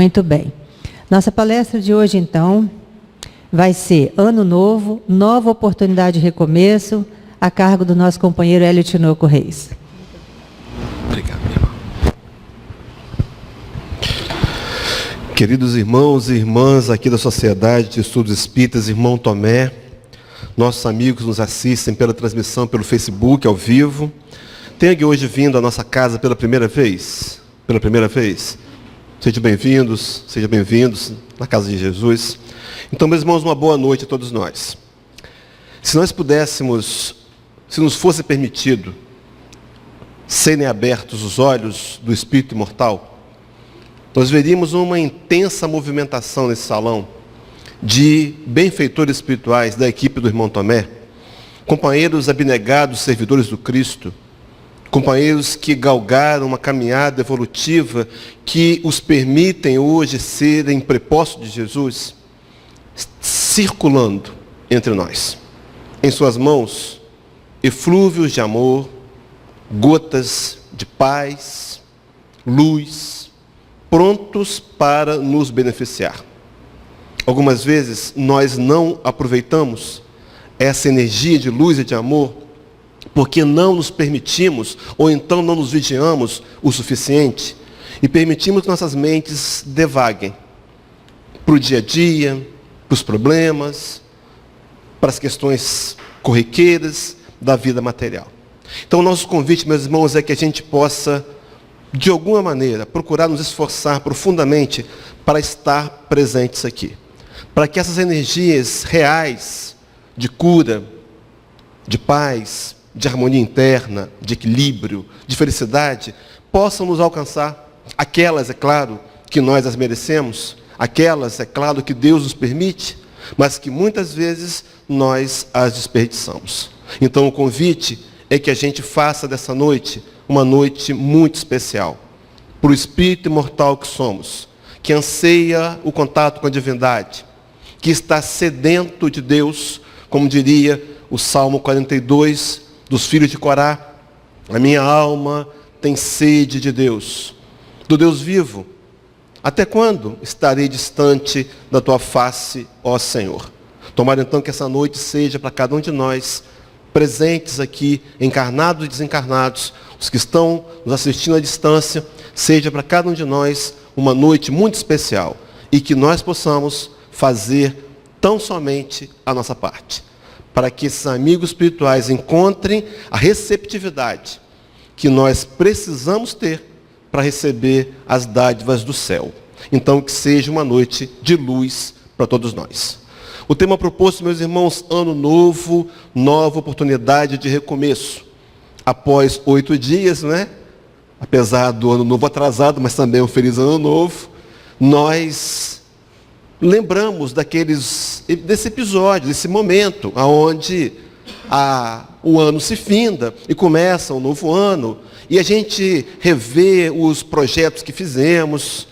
Muito bem. Nossa palestra de hoje, então, vai ser Ano Novo, Nova Oportunidade de Recomeço, a cargo do nosso companheiro Hélio Tinoco Reis. Obrigado, meu irmão. Queridos irmãos e irmãs aqui da Sociedade de Estudos Espíritas, irmão Tomé, nossos amigos nos assistem pela transmissão pelo Facebook, ao vivo. Tem alguém hoje vindo à nossa casa pela primeira vez? Pela primeira vez? Sejam bem-vindos na casa de Jesus. Então, meus irmãos, uma boa noite a todos nós. Se nós pudéssemos, se nos fosse permitido, serem abertos os olhos do Espírito imortal, nós veríamos uma intensa movimentação nesse salão de benfeitores espirituais da equipe do irmão Tomé, companheiros abnegados, servidores do Cristo, companheiros que galgaram uma caminhada evolutiva que os permitem hoje serem prepostos de Jesus, circulando entre nós. Em suas mãos, eflúvios de amor, gotas de paz, luz, prontos para nos beneficiar. Algumas vezes nós não aproveitamos essa energia de luz e de amor porque não nos permitimos, ou então não nos vigiamos o suficiente, e permitimos que nossas mentes devaguem para o dia a dia, para os problemas, para as questões corriqueiras da vida material. Então, o nosso convite, meus irmãos, é que a gente possa, de alguma maneira, procurar nos esforçar profundamente para estar presentes aqui. Para que essas energias reais de cura, de paz, de harmonia interna, de equilíbrio, de felicidade, possam nos alcançar. Aquelas, é claro, que nós as merecemos, aquelas, é claro, que Deus nos permite, mas que muitas vezes nós as desperdiçamos. Então o convite é que a gente faça dessa noite uma noite muito especial, para o espírito imortal que somos, que anseia o contato com a divindade, que está sedento de Deus, como diria o Salmo 42, dos filhos de Corá: a minha alma tem sede de Deus, do Deus vivo. Até quando estarei distante da tua face, ó Senhor? Tomara então que essa noite seja para cada um de nós, presentes aqui, encarnados e desencarnados, os que estão nos assistindo à distância, seja para cada um de nós uma noite muito especial, e que nós possamos fazer tão somente a nossa parte, para que esses amigos espirituais encontrem a receptividade que nós precisamos ter para receber as dádivas do céu. Então, que seja uma noite de luz para todos nós. O tema proposto, meus irmãos: Ano Novo, Nova Oportunidade de Recomeço. Após 8 dias, né? Apesar do Ano Novo atrasado, mas também um feliz Ano Novo, nós lembramos desse episódio, desse momento, onde o ano se finda e começa um novo ano, e a gente revê os projetos que fizemos.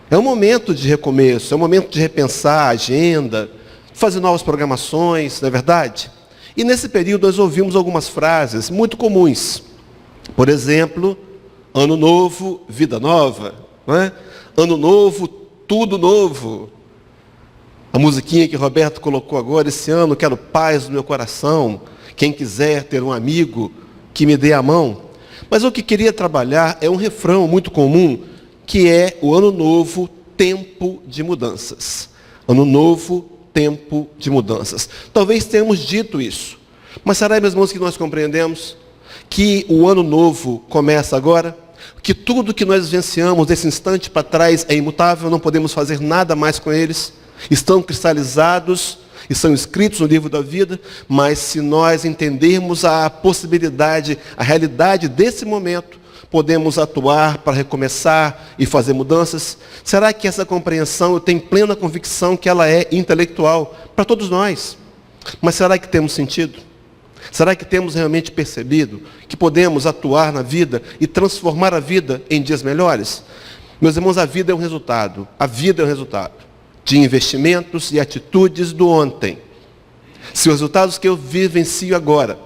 É um momento de recomeço, é um momento de repensar a agenda, fazer novas programações, não é verdade? E nesse período nós ouvimos algumas frases muito comuns. Por exemplo, Ano Novo, Vida Nova, não é? Ano Novo, tudo novo. A musiquinha que Roberto colocou agora: esse ano quero paz no meu coração, quem quiser ter um amigo, que me dê a mão. Mas o que queria trabalhar é um refrão muito comum, que é o Ano Novo, tempo de mudanças. Ano Novo, tempo de mudanças. Talvez tenhamos dito isso, mas será, meus irmãos, que nós compreendemos que o Ano Novo começa agora? Que tudo que nós vivenciamos desse instante para trás é imutável, não podemos fazer nada mais com eles? Estão cristalizados e são escritos no livro da vida, mas se nós entendermos a possibilidade, a realidade desse momento, podemos atuar para recomeçar e fazer mudanças. Será que essa compreensão, eu tenho plena convicção que ela é intelectual para todos nós, mas será que temos sentido? Será que temos realmente percebido que podemos atuar na vida e transformar a vida em dias melhores? Meus irmãos, a vida é um resultado de investimentos e atitudes do ontem. Se os resultados que eu vivencio agora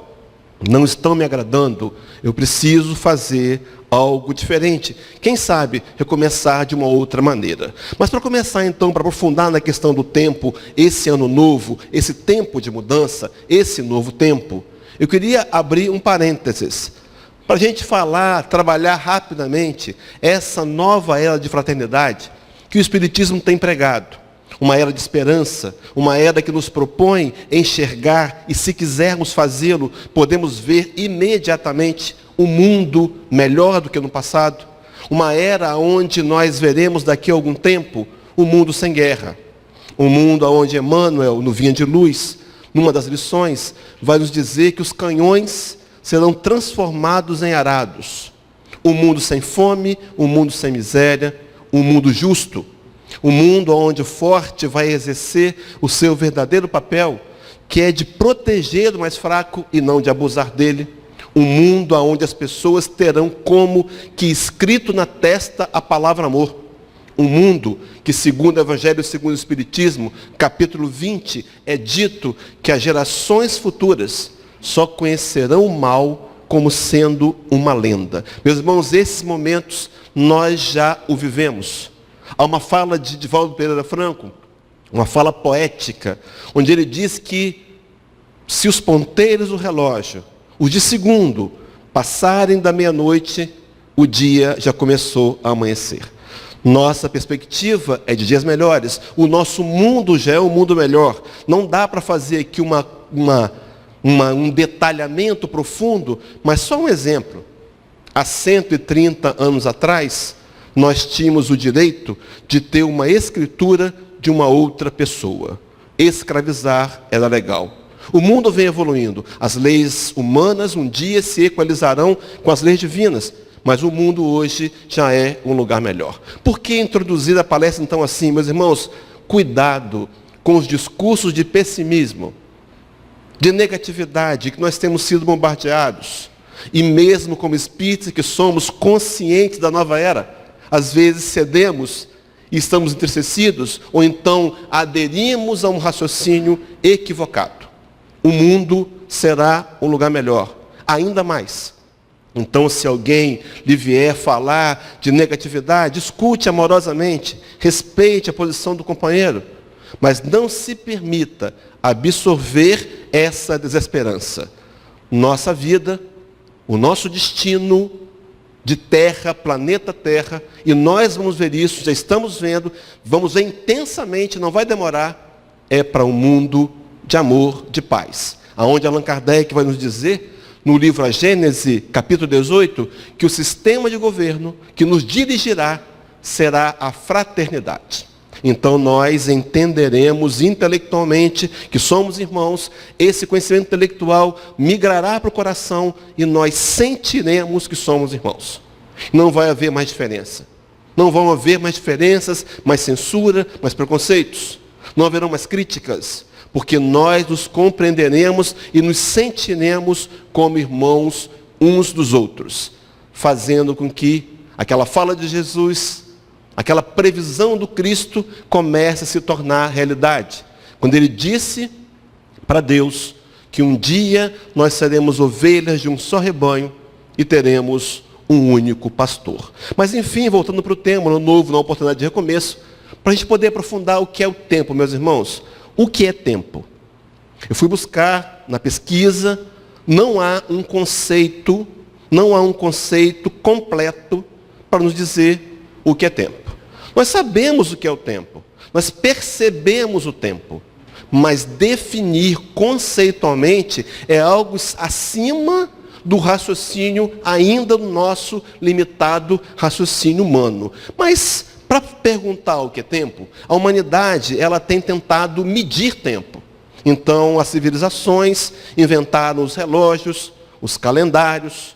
não estão me agradando, eu preciso fazer algo diferente. Quem sabe recomeçar de uma outra maneira. Mas para começar então, para aprofundar na questão do tempo, esse ano novo, esse tempo de mudança, esse novo tempo, eu queria abrir um parênteses para a gente falar, trabalhar rapidamente essa nova era de fraternidade que o Espiritismo tem pregado. Uma era de esperança, uma era que nos propõe enxergar e, se quisermos fazê-lo, podemos ver imediatamente um mundo melhor do que no passado. Uma era onde nós veremos daqui a algum tempo um mundo sem guerra. Um mundo onde Emmanuel, no Vinha de Luz, numa das lições, vai nos dizer que os canhões serão transformados em arados. Um mundo sem fome, um mundo sem miséria, um mundo justo. Um mundo onde o forte vai exercer o seu verdadeiro papel, que é de proteger o mais fraco e não de abusar dele. Um mundo onde as pessoas terão como que escrito na testa a palavra amor. Um mundo que, segundo o Evangelho e segundo o Espiritismo, capítulo 20, é dito que as gerações futuras só conhecerão o mal como sendo uma lenda. Meus irmãos, esses momentos nós já o vivemos. Há uma fala de Divaldo Pereira Franco, uma fala poética, onde ele diz que se os ponteiros do relógio, os de segundo, passarem da meia-noite, o dia já começou a amanhecer. Nossa perspectiva é de dias melhores. O nosso mundo já é um mundo melhor. Não dá para fazer aqui um detalhamento profundo, mas só um exemplo. Há 130 anos atrás, nós tínhamos o direito de ter uma escritura de uma outra pessoa. Escravizar era legal. O mundo vem evoluindo. As leis humanas um dia se equalizarão com as leis divinas. Mas o mundo hoje já é um lugar melhor. Por que introduzir a palestra então assim, meus irmãos? Cuidado com os discursos de pessimismo, de negatividade, que nós temos sido bombardeados. E mesmo como espíritos que somos conscientes da nova era, às vezes cedemos e estamos entristecidos, ou então aderimos a um raciocínio equivocado. O mundo será um lugar melhor, ainda mais. Então, se alguém lhe vier falar de negatividade, escute amorosamente, respeite a posição do companheiro, mas não se permita absorver essa desesperança. Nossa vida, o nosso destino de terra, planeta Terra, e nós vamos ver isso, já estamos vendo, vamos ver intensamente, não vai demorar, é para um mundo de amor, de paz. Aonde Allan Kardec vai nos dizer, no livro A Gênese, capítulo 18, que o sistema de governo que nos dirigirá será a fraternidade. Então nós entenderemos intelectualmente que somos irmãos, esse conhecimento intelectual migrará para o coração e nós sentiremos que somos irmãos. Não vai haver mais diferença. Não vão haver mais diferenças, mais censura, mais preconceitos. Não haverão mais críticas, porque nós nos compreenderemos e nos sentiremos como irmãos uns dos outros, fazendo com que aquela fala de Jesus, aquela previsão do Cristo comece a se tornar realidade. Quando ele disse para Deus que um dia nós seremos ovelhas de um só rebanho e teremos um único pastor. Mas enfim, voltando para o tema, no novo, na oportunidade de recomeço, para a gente poder aprofundar o que é o tempo, meus irmãos. O que é tempo? Eu fui buscar na pesquisa, não há um conceito completo para nos dizer o que é tempo. Nós sabemos o que é o tempo, nós percebemos o tempo, mas definir conceitualmente é algo acima do raciocínio ainda do nosso limitado raciocínio humano. Mas, para perguntar o que é tempo, a humanidade ela tem tentado medir tempo. Então, as civilizações inventaram os relógios, os calendários,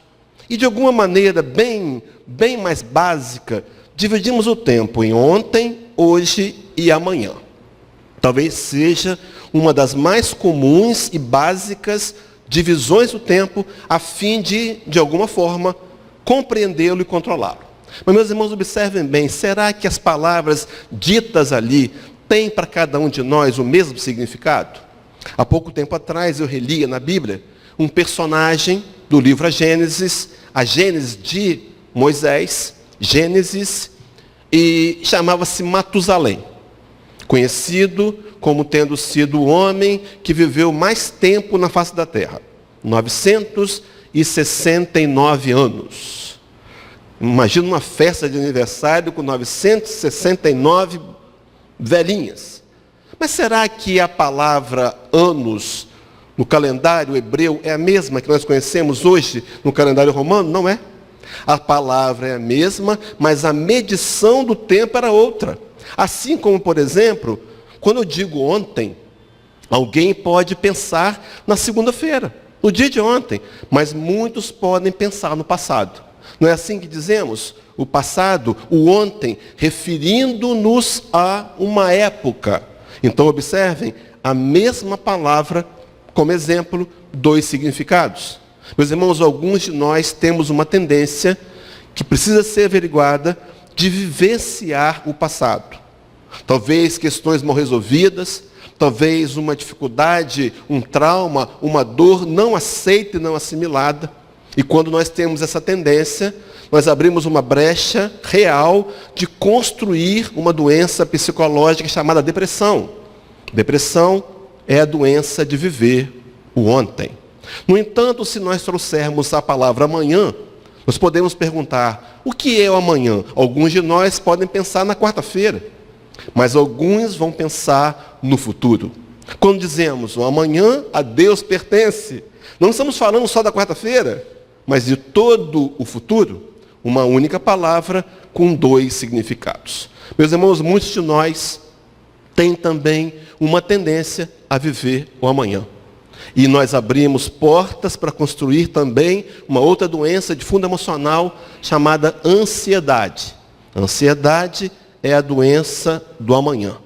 e de alguma maneira bem mais básica, dividimos o tempo em ontem, hoje e amanhã. Talvez seja uma das mais comuns e básicas divisões do tempo, a fim de alguma forma, compreendê-lo e controlá-lo. Mas, meus irmãos, observem bem, será que as palavras ditas ali têm para cada um de nós o mesmo significado? Há pouco tempo atrás eu relia na Bíblia um personagem do livro a Gênesis de Moisés, Gênesis, e chamava-se Matusalém, conhecido como tendo sido o homem que viveu mais tempo na face da terra, 969 anos. Imagina uma festa de aniversário com 969 velhinhas. Mas será que a palavra anos no calendário hebreu é a mesma que nós conhecemos hoje no calendário romano? Não é. A palavra é a mesma, mas a medição do tempo era outra. Assim como, por exemplo, quando eu digo ontem, alguém pode pensar na segunda-feira, no dia de ontem, mas muitos podem pensar no passado. Não é assim que dizemos? O passado, o ontem, referindo-nos a uma época. Então, observem, a mesma palavra, como exemplo, dois significados. Meus irmãos, alguns de nós temos uma tendência que precisa ser averiguada de vivenciar o passado. Talvez questões mal resolvidas, talvez uma dificuldade, um trauma, uma dor não aceita e não assimilada. E quando nós temos essa tendência, nós abrimos uma brecha real de construir uma doença psicológica chamada depressão. Depressão é a doença de viver o ontem. No entanto, se nós trouxermos a palavra amanhã, nós podemos perguntar, o que é o amanhã? Alguns de nós podem pensar na quarta-feira, mas alguns vão pensar no futuro. Quando dizemos, o amanhã a Deus pertence, não estamos falando só da quarta-feira, mas de todo o futuro, uma única palavra com dois significados. Meus irmãos, muitos de nós têm também uma tendência a viver o amanhã. E nós abrimos portas para construir também uma outra doença de fundo emocional chamada ansiedade. Ansiedade é a doença do amanhã.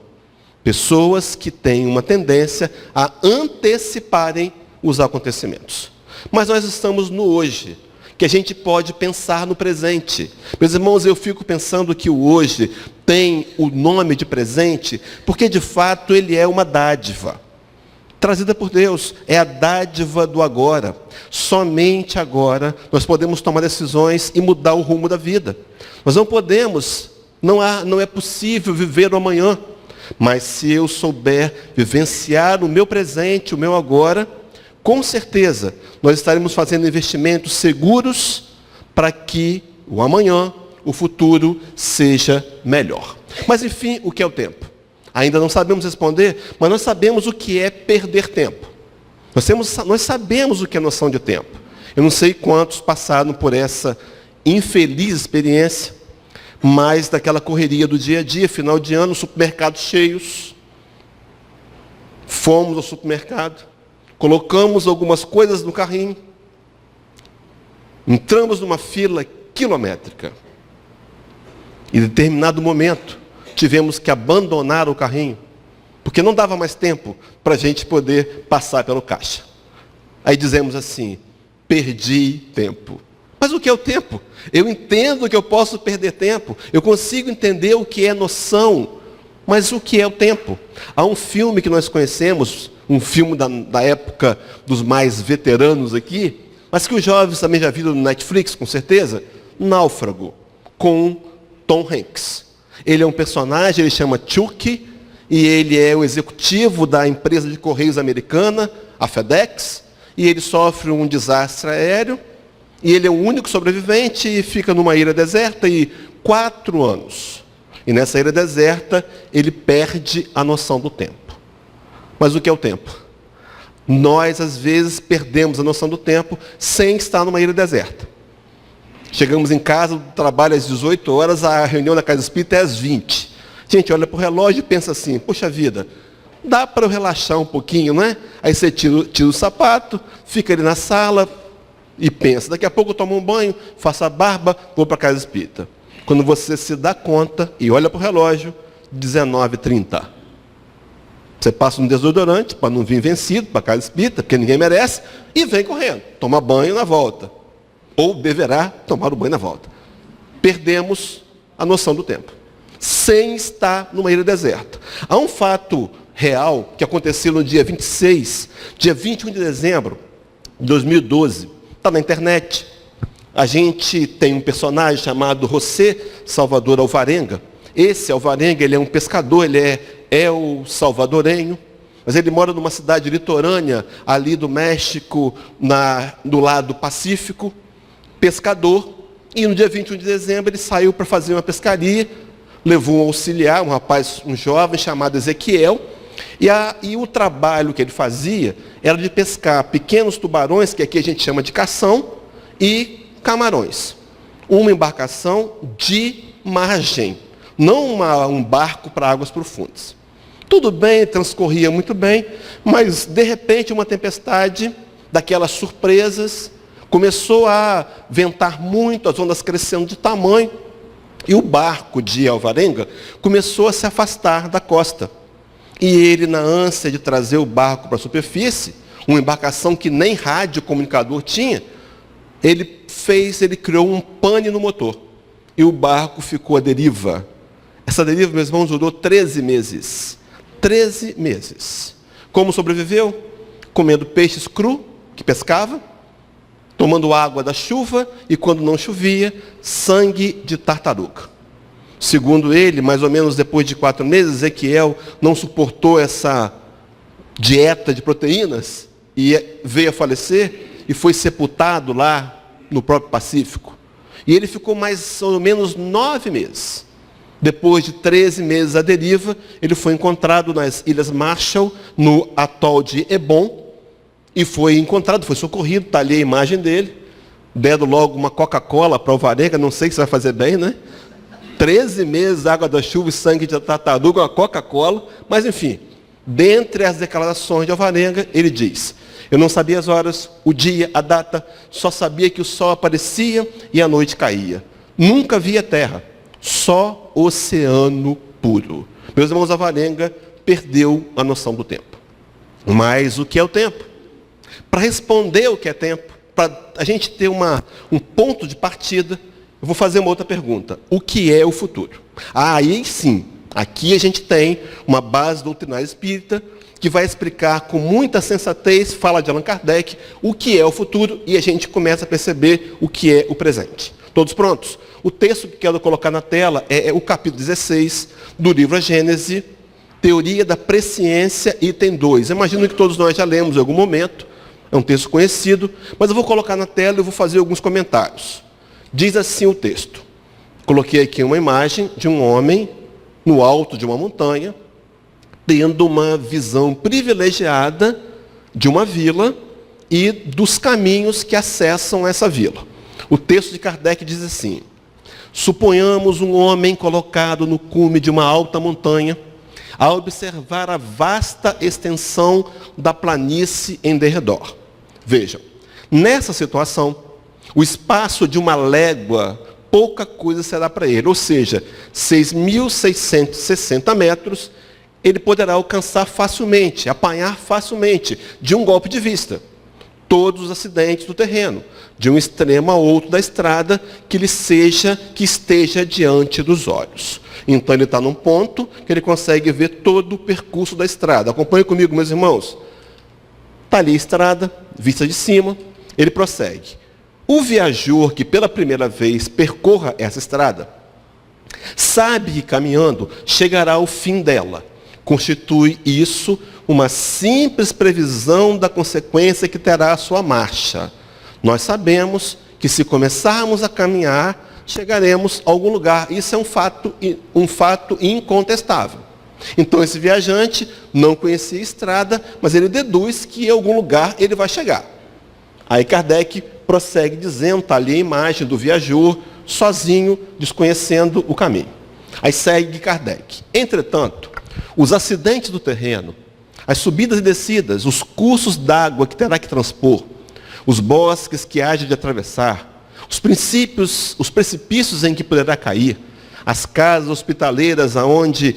Pessoas que têm uma tendência a anteciparem os acontecimentos. Mas nós estamos no hoje, que a gente pode pensar no presente. Meus irmãos, eu fico pensando que o hoje tem o nome de presente, porque de fato ele é uma dádiva trazida por Deus, é a dádiva do agora. Somente agora nós podemos tomar decisões e mudar o rumo da vida. Nós não podemos, não é possível viver o amanhã, mas se eu souber vivenciar o meu presente, o meu agora, com certeza nós estaremos fazendo investimentos seguros para que o amanhã, o futuro, seja melhor. Mas enfim, o que é o tempo? Ainda não sabemos responder, mas nós sabemos o que é perder tempo. Nós sabemos o que é noção de tempo. Eu não sei quantos passaram por essa infeliz experiência, mas daquela correria do dia a dia, final de ano, supermercados cheios. Fomos ao supermercado, colocamos algumas coisas no carrinho, entramos numa fila quilométrica. E em determinado momento, tivemos que abandonar o carrinho, porque não dava mais tempo para a gente poder passar pelo caixa. Aí dizemos assim, perdi tempo. Mas o que é o tempo? Eu entendo que eu posso perder tempo, eu consigo entender o que é noção, mas o que é o tempo? Há um filme que nós conhecemos, um filme da época dos mais veteranos aqui, mas que os jovens também já viram no Netflix, com certeza, Náufrago, com Tom Hanks. Ele é um personagem, ele chama Chuck, e ele é o executivo da empresa de correios americana, a FedEx, e ele sofre um desastre aéreo, e ele é o único sobrevivente e fica numa ilha deserta, e 4 anos. E nessa ilha deserta, ele perde a noção do tempo. Mas o que é o tempo? Nós, às vezes, perdemos a noção do tempo sem estar numa ilha deserta. Chegamos em casa, trabalho às 18 horas, a reunião da Casa Espírita é às 20. Gente, olha para o relógio e pensa assim, poxa vida, dá para eu relaxar um pouquinho, não é? Aí você tira o sapato, fica ali na sala e pensa, daqui a pouco eu tomo um banho, faço a barba, vou para a Casa Espírita. Quando você se dá conta e olha para o relógio, 19h30. Você passa um desodorante para não vir vencido para a Casa Espírita, porque ninguém merece, e vem correndo, toma banho na volta. Ou deverá tomar o banho na volta. Perdemos a noção do tempo, sem estar numa ilha deserta. Há um fato real que aconteceu no dia 26, dia 21 de dezembro de 2012. Está na internet. A gente tem um personagem chamado José Salvador Alvarenga. Esse Alvarenga, ele é um pescador, ele é o salvadorenho, mas ele mora numa cidade litorânea, ali do México, do lado Pacífico, pescador. E no dia 21 de dezembro ele saiu para fazer uma pescaria, levou um auxiliar, um rapaz, um jovem chamado Ezequiel, e o trabalho que ele fazia era de pescar pequenos tubarões, que aqui a gente chama de cação, e camarões. Uma embarcação de margem, não um barco para águas profundas. Tudo bem, transcorria muito bem, mas de repente uma tempestade, daquelas surpresas, começou a ventar muito, as ondas crescendo de tamanho, e o barco de Alvarenga começou a se afastar da costa. E ele, na ânsia de trazer o barco para a superfície, uma embarcação que nem rádio comunicador tinha, ele criou um pane no motor. E o barco ficou à deriva. Essa deriva, meus irmãos, durou 13 meses. 13 meses. Como sobreviveu? Comendo peixes cru, que pescava, tomando água da chuva e, quando não chovia, sangue de tartaruga. Segundo ele, mais ou menos depois de 4 meses, Ezequiel não suportou essa dieta de proteínas e veio a falecer e foi sepultado lá no próprio Pacífico. E ele ficou mais ou menos 9 meses. Depois de 13 meses à deriva, ele foi encontrado nas Ilhas Marshall, no atol de Ebon, e foi encontrado, foi socorrido, está ali a imagem dele, deram logo uma Coca-Cola para o Alvarenga, não sei se vai fazer bem, né? 13 meses, água da chuva e sangue de tartaruga, uma Coca-Cola, mas enfim, dentre as declarações de Alvarenga, ele diz: eu não sabia as horas, o dia, a data, só sabia que o sol aparecia e a noite caía. Nunca via terra, só oceano puro. Meus irmãos, Alvarenga perdeu a noção do tempo. Mas o que é o tempo? Para responder o que é tempo, para a gente ter um ponto de partida, eu vou fazer uma outra pergunta. O que é o futuro? Aí sim, aqui a gente tem uma base doutrinária espírita que vai explicar com muita sensatez, fala de Allan Kardec, o que é o futuro, e a gente começa a perceber o que é o presente. Todos prontos? O texto que quero colocar na tela é o capítulo 16 do livro A Gênese, Teoria da Presciência, item 2. Eu imagino que todos nós já lemos em algum momento, é um texto conhecido, mas eu vou colocar na tela e vou fazer alguns comentários. Diz assim o texto. Coloquei aqui uma imagem de um homem no alto de uma montanha, tendo uma visão privilegiada de uma vila e dos caminhos que acessam essa vila. O texto de Kardec diz assim: suponhamos um homem colocado no cume de uma alta montanha, a observar a vasta extensão da planície em derredor. Vejam, nessa situação, o espaço de uma légua, pouca coisa será para ele, ou seja, 6.660 metros, ele poderá alcançar facilmente, apanhar facilmente, de um golpe de vista, todos os acidentes do terreno, de um extremo a outro da estrada, que esteja diante dos olhos. Então ele está num ponto que ele consegue ver todo o percurso da estrada. Acompanhe comigo, meus irmãos. Está ali a estrada, vista de cima, ele prossegue. O viajor que pela primeira vez percorra essa estrada, sabe que caminhando chegará ao fim dela. Constitui isso uma simples previsão da consequência que terá a sua marcha. Nós sabemos que se começarmos a caminhar, chegaremos a algum lugar. Isso é um fato incontestável. Então esse viajante não conhecia a estrada, mas ele deduz que em algum lugar ele vai chegar. Aí Kardec prossegue dizendo, está ali a imagem do viajor, sozinho, desconhecendo o caminho. Aí segue Kardec. Entretanto, os acidentes do terreno, as subidas e descidas, os cursos d'água que terá que transpor, os bosques que haja de atravessar, os precipícios em que poderá cair, as casas hospitaleiras onde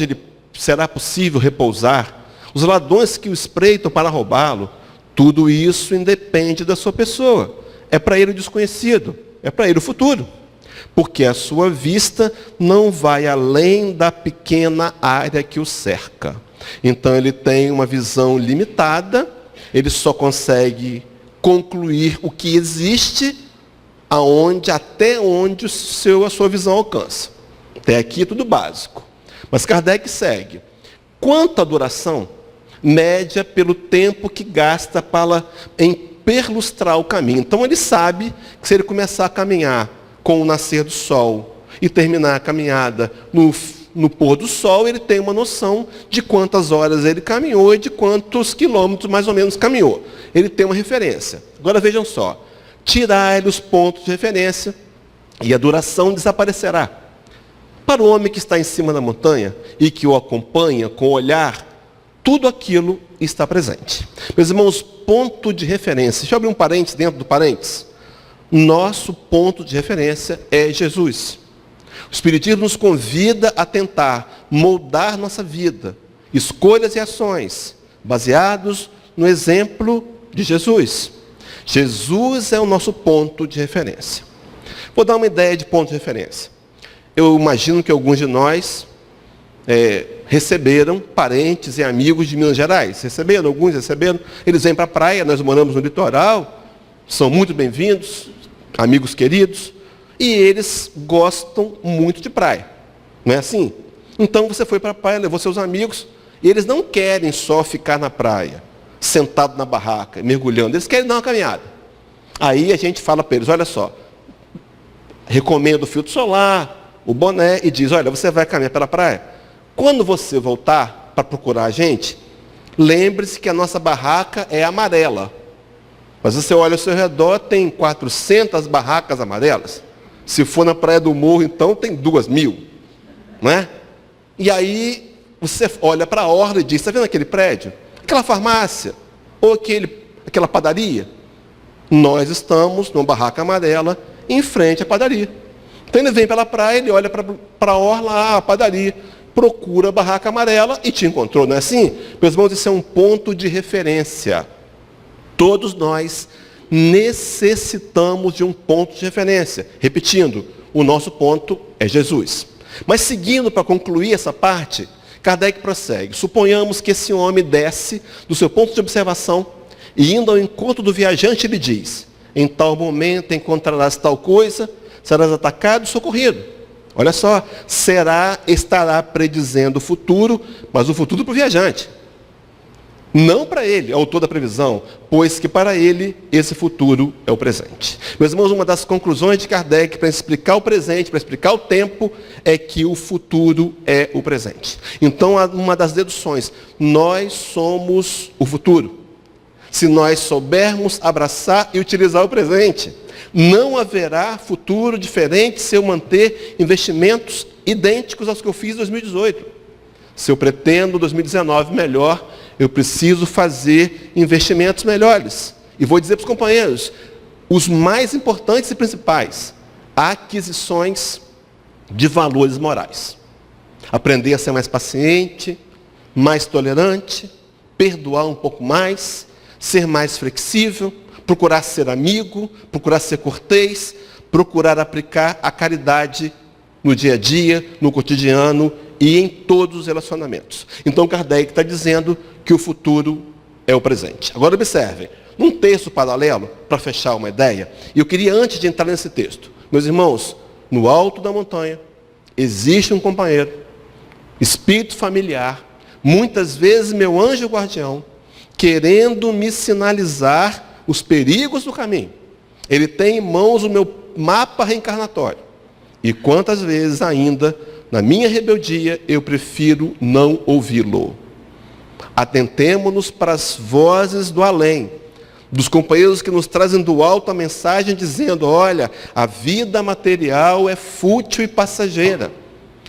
lhe será possível repousar, os ladrões que o espreitam para roubá-lo, tudo isso independe da sua pessoa. É para ele o desconhecido, é para ele o futuro. Porque a sua vista não vai além da pequena área que o cerca. Então ele tem uma visão limitada ele só consegue concluir o que existe até onde a sua visão alcança. Até aqui tudo básico. Mas Kardec segue. Quanto à duração, média pelo tempo que gasta em perlustrar o caminho. Então ele sabe que se ele começar a caminhar com o nascer do sol e terminar a caminhada no pôr do sol, ele tem uma noção de quantas horas ele caminhou e de quantos quilômetros mais ou menos caminhou. Ele tem uma referência. Agora vejam só, tirar-lhe os pontos de referência e a duração desaparecerá. Para o homem que está em cima da montanha e que o acompanha com o olhar, tudo aquilo está presente. Meus irmãos, ponto de referência. Deixa eu abrir um parênteses dentro do parênteses. Nosso ponto de referência é Jesus. O Espiritismo nos convida a tentar moldar nossa vida, escolhas e ações, baseados no exemplo de Jesus. Jesus é o nosso ponto de referência. Vou dar uma ideia de ponto de referência. Eu imagino que alguns de nós receberam parentes e amigos de Minas Gerais. Receberam, alguns receberam. Eles vêm para a praia, nós moramos no litoral, são muito bem-vindos, amigos queridos, e eles gostam muito de praia. Não é assim? Então você foi para a praia, levou seus amigos, e eles não querem só ficar na praia, sentado na barraca, mergulhando. Eles querem dar uma caminhada. Aí a gente fala para eles, olha só, recomendo o filtro solar, o boné, e diz, olha, você vai caminhar pela praia. Quando você voltar para procurar a gente, lembre-se que a nossa barraca é amarela. Mas você olha ao seu redor, tem 400 barracas amarelas. Se for na Praia do Morro, então, tem 2.000. Não é? E aí, você olha para a orla e diz, está vendo aquele prédio? Aquela farmácia? Ou aquela padaria? Nós estamos numa barraca amarela, em frente à padaria. Então ele vem pela praia, ele olha para a orla, a padaria, procura a barraca amarela e te encontrou, não é assim? Meus irmãos, isso é um ponto de referência. Todos nós necessitamos de um ponto de referência. Repetindo, o nosso ponto é Jesus. Mas seguindo para concluir essa parte, Kardec prossegue. Suponhamos que esse homem desce do seu ponto de observação e indo ao encontro do viajante, ele diz, em tal momento encontrarás tal coisa, serás atacado e socorrido. Olha só, estará predizendo o futuro, mas o futuro para o viajante. Não para ele, autor da previsão, pois que para ele esse futuro é o presente. Meus irmãos, uma das conclusões de Kardec para explicar o presente, para explicar o tempo, é que o futuro é o presente. Então, uma das deduções, nós somos o futuro. Se nós soubermos abraçar e utilizar o presente, não haverá futuro diferente se eu manter investimentos idênticos aos que eu fiz em 2018. Se eu pretendo 2019 melhor, eu preciso fazer investimentos melhores. E vou dizer para os companheiros, os mais importantes e principais, aquisições de valores morais. Aprender a ser mais paciente, mais tolerante, perdoar um pouco mais, ser mais flexível, procurar ser amigo, procurar ser cortês, procurar aplicar a caridade no dia a dia, no cotidiano e em todos os relacionamentos. Então Kardec está dizendo que o futuro é o presente. Agora observem, num texto paralelo, para fechar uma ideia, e eu queria antes de entrar nesse texto, meus irmãos, no alto da montanha, existe um companheiro, espírito familiar, muitas vezes meu anjo guardião, querendo me sinalizar os perigos do caminho. Ele tem em mãos o meu mapa reencarnatório. E quantas vezes ainda, na minha rebeldia, eu prefiro não ouvi-lo. Atentemo-nos para as vozes do além, dos companheiros que nos trazem do alto a mensagem dizendo, olha, a vida material é fútil e passageira.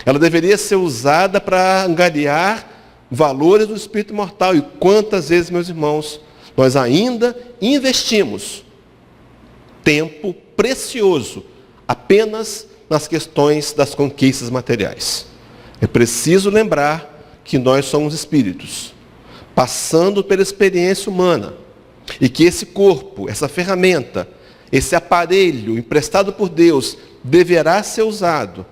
Ela deveria ser usada para angariar valores do espírito mortal. E quantas vezes, meus irmãos, nós ainda investimos tempo precioso apenas nas questões das conquistas materiais. É preciso lembrar que nós somos espíritos, passando pela experiência humana, e que esse corpo, essa ferramenta, esse aparelho emprestado por Deus, deverá ser usado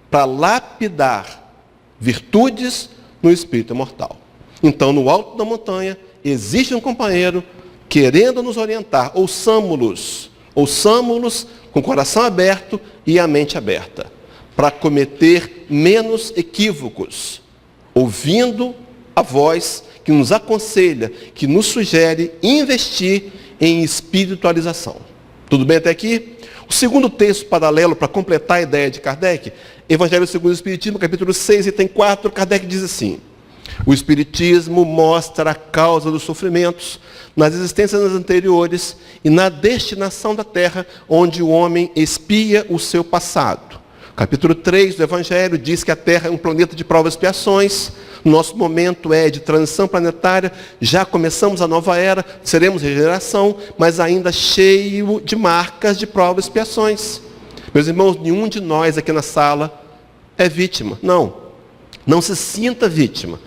para lapidar virtudes no espírito mortal. Então, no alto da montanha, existe um companheiro querendo nos orientar. Ouçamo-los com o coração aberto e a mente aberta, para cometer menos equívocos, ouvindo a voz que nos aconselha, que nos sugere investir em espiritualização. Tudo bem até aqui? O segundo texto paralelo para completar a ideia de Kardec, Evangelho segundo o Espiritismo, capítulo 6, item 4, Kardec diz assim: o Espiritismo mostra a causa dos sofrimentos nas existências anteriores e na destinação da Terra, onde o homem expia o seu passado. Capítulo 3 do Evangelho diz que a Terra é um planeta de provas e expiações. Nosso momento é de transição planetária, já começamos a nova era, seremos regeneração, mas ainda cheio de marcas de provas e expiações. Meus irmãos, nenhum de nós aqui na sala é vítima. Não se sinta vítima.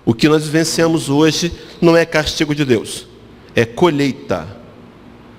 O que nós vivenciamos hoje não é castigo de Deus, é colheita.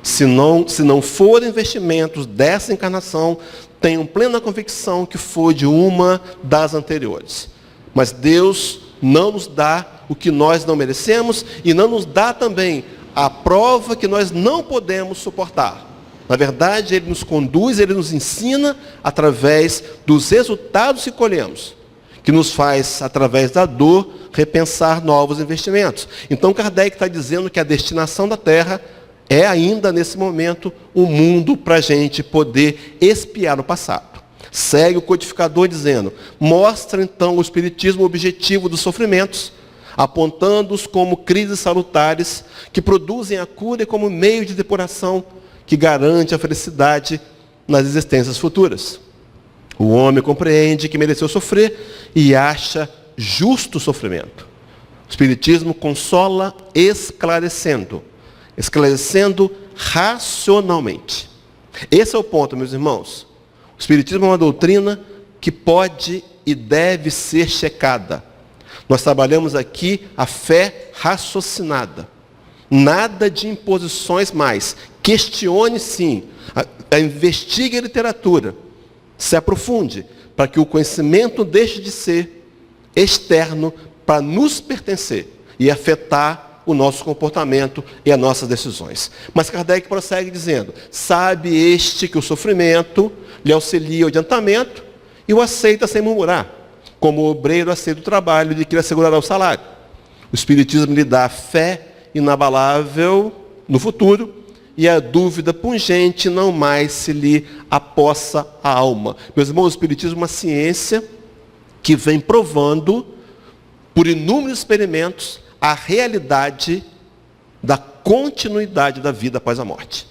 Se não forem investimentos dessa encarnação, tenham plena convicção que foi de uma das anteriores. Mas Deus não nos dá o que nós não merecemos e não nos dá também a prova que nós não podemos suportar. Na verdade, Ele nos conduz, Ele nos ensina através dos resultados que colhemos, que nos faz, através da dor, repensar novos investimentos. Então, Kardec está dizendo que a destinação da Terra é ainda, nesse momento, um mundo para a gente poder expiar o passado. Segue o codificador dizendo: mostra então o Espiritismo o objetivo dos sofrimentos, apontando-os como crises salutares que produzem a cura e como meio de depuração que garante a felicidade nas existências futuras. O homem compreende que mereceu sofrer e acha justo o sofrimento. O Espiritismo consola esclarecendo racionalmente. Esse é o ponto, meus irmãos. O Espiritismo é uma doutrina que pode e deve ser checada. Nós trabalhamos aqui a fé raciocinada. Nada de imposições mais. Questione sim. Investigue a literatura. Se aprofunde, para que o conhecimento deixe de ser externo para nos pertencer e afetar o nosso comportamento e as nossas decisões. Mas Kardec prossegue dizendo: sabe este que o sofrimento lhe auxilia o adiantamento e o aceita sem murmurar, como o obreiro aceita o trabalho de que lhe assegurará o salário. O Espiritismo lhe dá a fé inabalável no futuro e a dúvida pungente não mais se lhe apossa a alma. Meus irmãos, o Espiritismo é uma ciência que vem provando, por inúmeros experimentos, a realidade da continuidade da vida após a morte.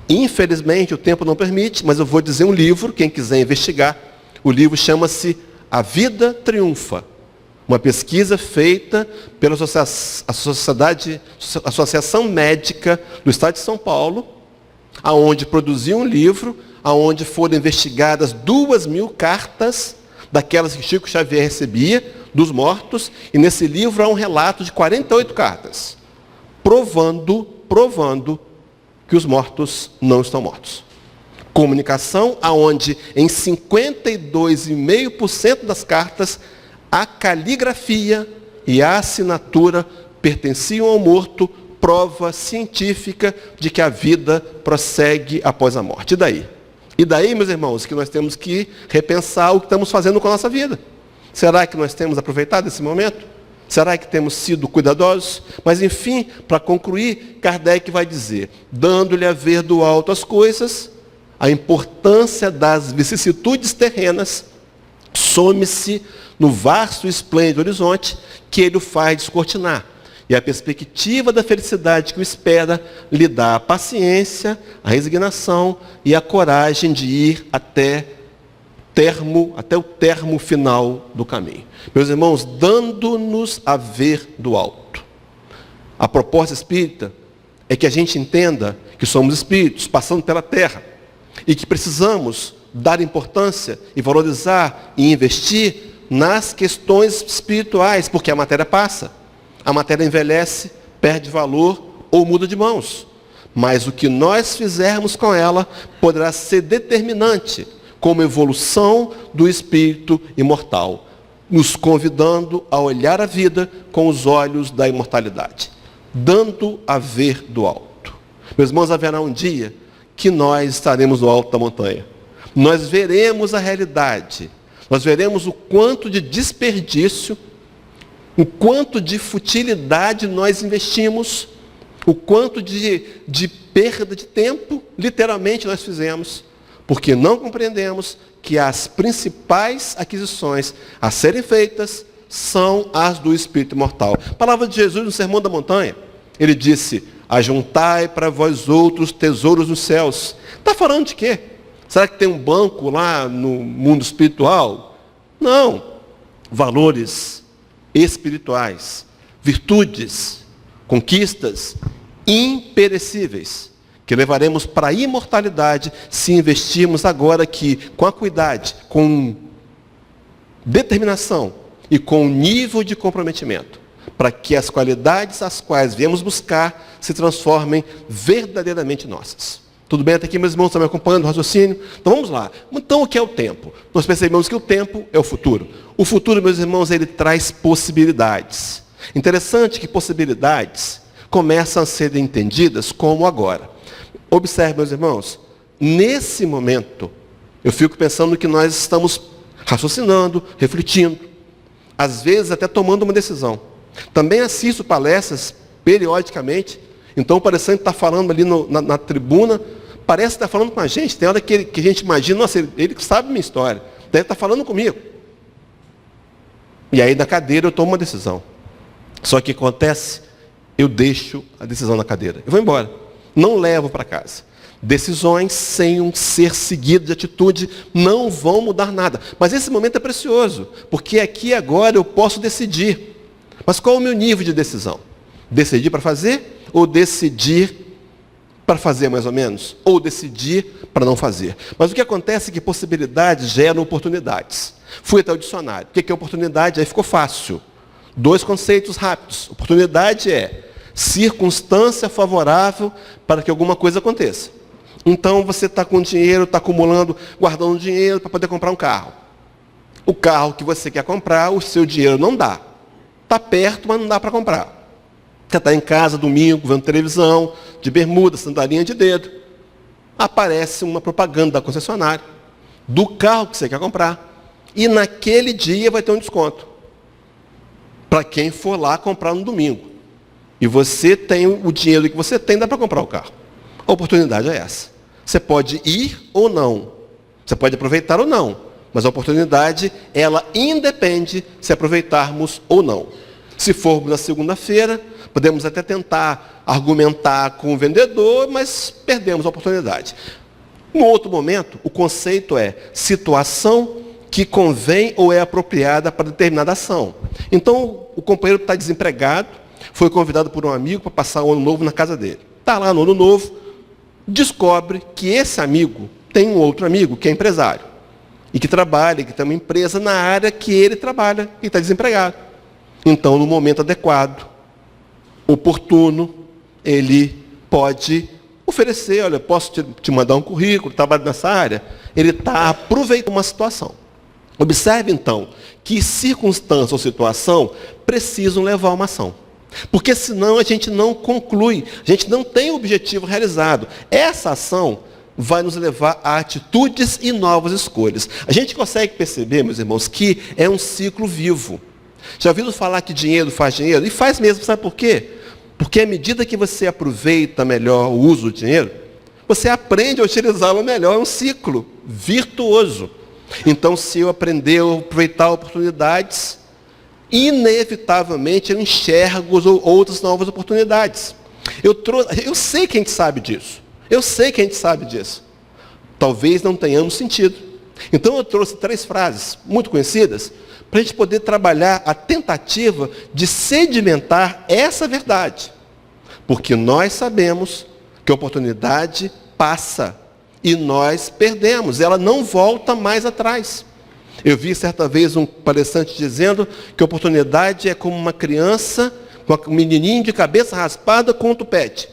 Infelizmente, o tempo não permite, mas eu vou dizer um livro, quem quiser investigar. O livro chama-se A Vida Triunfa. Uma pesquisa feita pela Associação Médica do Estado de São Paulo, aonde produziu um livro, aonde foram investigadas 2.000 cartas, daquelas que Chico Xavier recebia, dos mortos, e nesse livro há um relato de 48 cartas, provando que os mortos não estão mortos. Comunicação aonde em 52,5% das cartas a caligrafia e a assinatura pertenciam ao morto, prova científica de que a vida prossegue após a morte. E daí, meus irmãos, que nós temos que repensar o que estamos fazendo com a nossa vida. Será que nós temos aproveitado esse momento? Será que temos sido cuidadosos? Mas, enfim, para concluir, Kardec vai dizer: dando-lhe a ver do alto as coisas, a importância das vicissitudes terrenas some-se no vasto e esplêndido horizonte que ele o faz descortinar. E a perspectiva da felicidade que o espera lhe dá a paciência, a resignação e a coragem de ir até o termo final do caminho. Meus irmãos, dando-nos a ver do alto. A proposta espírita é que a gente entenda que somos espíritos passando pela terra e que precisamos dar importância e valorizar e investir nas questões espirituais, porque a matéria passa, a matéria envelhece, perde valor ou muda de mãos. Mas o que nós fizermos com ela poderá ser determinante como evolução do espírito imortal. nos convidando a olhar a vida com os olhos da imortalidade, dando a ver do alto. Meus irmãos, haverá um dia que nós estaremos no alto da montanha. Nós veremos a realidade, nós veremos o quanto de desperdício, o quanto de futilidade nós investimos, o quanto de perda de tempo, literalmente, nós fizemos, porque não compreendemos que as principais aquisições a serem feitas são as do Espírito imortal. A palavra de Jesus no Sermão da Montanha, ele disse: ajuntai para vós outros tesouros nos céus. Está falando de quê? Será que tem um banco lá no mundo espiritual? Não. Valores espirituais, virtudes, conquistas imperecíveis, que levaremos para a imortalidade se investirmos agora aqui com acuidade, com determinação e com nível de comprometimento, para que as qualidades às quais viemos buscar se transformem verdadeiramente nossas. Tudo bem até aqui, meus irmãos, estão me acompanhando o raciocínio? Então vamos lá. Então o que é o tempo? Nós percebemos que o tempo é o futuro. O futuro, meus irmãos, ele traz possibilidades. Interessante que possibilidades começam a ser entendidas como agora. Observe, meus irmãos, nesse momento, eu fico pensando que nós estamos raciocinando, refletindo, às vezes até tomando uma decisão. Também assisto palestras periodicamente, então parecendo que está falando ali na tribuna, parece que está falando com a gente. Tem hora que a gente imagina, nossa, ele sabe minha história, deve estar falando comigo. E aí na cadeira eu tomo uma decisão. Só que acontece, eu deixo a decisão na cadeira. Eu vou embora. Não levo para casa. Decisões sem um ser seguido de atitude não vão mudar nada. Mas esse momento é precioso, porque aqui agora eu posso decidir. Mas qual é o meu nível de decisão? Decidir para fazer ou decidir para fazer mais ou menos? Ou decidir para não fazer? Mas o que acontece é que possibilidades geram oportunidades. Fui até o dicionário. O que é oportunidade? Aí ficou fácil. 2 conceitos rápidos. Oportunidade é circunstância favorável para que alguma coisa aconteça. Então você está com dinheiro, está acumulando, guardando dinheiro para poder comprar um carro. O carro que você quer comprar, o seu dinheiro não dá. Está perto, mas não dá para comprar. Você está em casa domingo, vendo televisão, de bermuda, sandalinha de dedo. Aparece uma propaganda da concessionária, do carro que você quer comprar. E naquele dia vai ter um desconto. Para quem for lá comprar no domingo. E você tem o dinheiro que você tem, dá para comprar o carro. A oportunidade é essa. Você pode ir ou não. Você pode aproveitar ou não. Mas a oportunidade, ela independe se aproveitarmos ou não. Se formos na segunda-feira, podemos até tentar argumentar com o vendedor, mas perdemos a oportunidade. No outro momento, o conceito é situação que convém ou é apropriada para determinada ação. Então, o companheiro está desempregado, foi convidado por um amigo para passar o ano novo na casa dele. Está lá no ano novo, descobre que esse amigo tem um outro amigo que é empresário. E que trabalha, que tem uma empresa na área que ele trabalha e está desempregado. Então, no momento adequado, oportuno, ele pode oferecer, olha, posso te mandar um currículo, trabalho nessa área. Ele está aproveitando uma situação. Observe, então, que circunstância ou situação precisam levar a uma ação. Porque senão a gente não conclui, a gente não tem o objetivo realizado. Essa ação vai nos levar a atitudes e novas escolhas. A gente consegue perceber, meus irmãos, que é um ciclo vivo. Já ouviram falar que dinheiro faz dinheiro? E faz mesmo, sabe por quê? Porque à medida que você aproveita melhor o uso do dinheiro, você aprende a utilizá-lo melhor, é um ciclo virtuoso. Então, se eu aprender a aproveitar oportunidades, inevitavelmente eu enxergo outras novas oportunidades. Eu sei que a gente sabe disso. Eu sei que a gente sabe disso. Talvez não tenhamos sentido. Então eu trouxe 3 frases muito conhecidas para a gente poder trabalhar a tentativa de sedimentar essa verdade. Porque nós sabemos que a oportunidade passa e nós perdemos. Ela não volta mais atrás. Eu vi certa vez um palestrante dizendo que a oportunidade é como uma criança com um menininho de cabeça raspada com um tupete.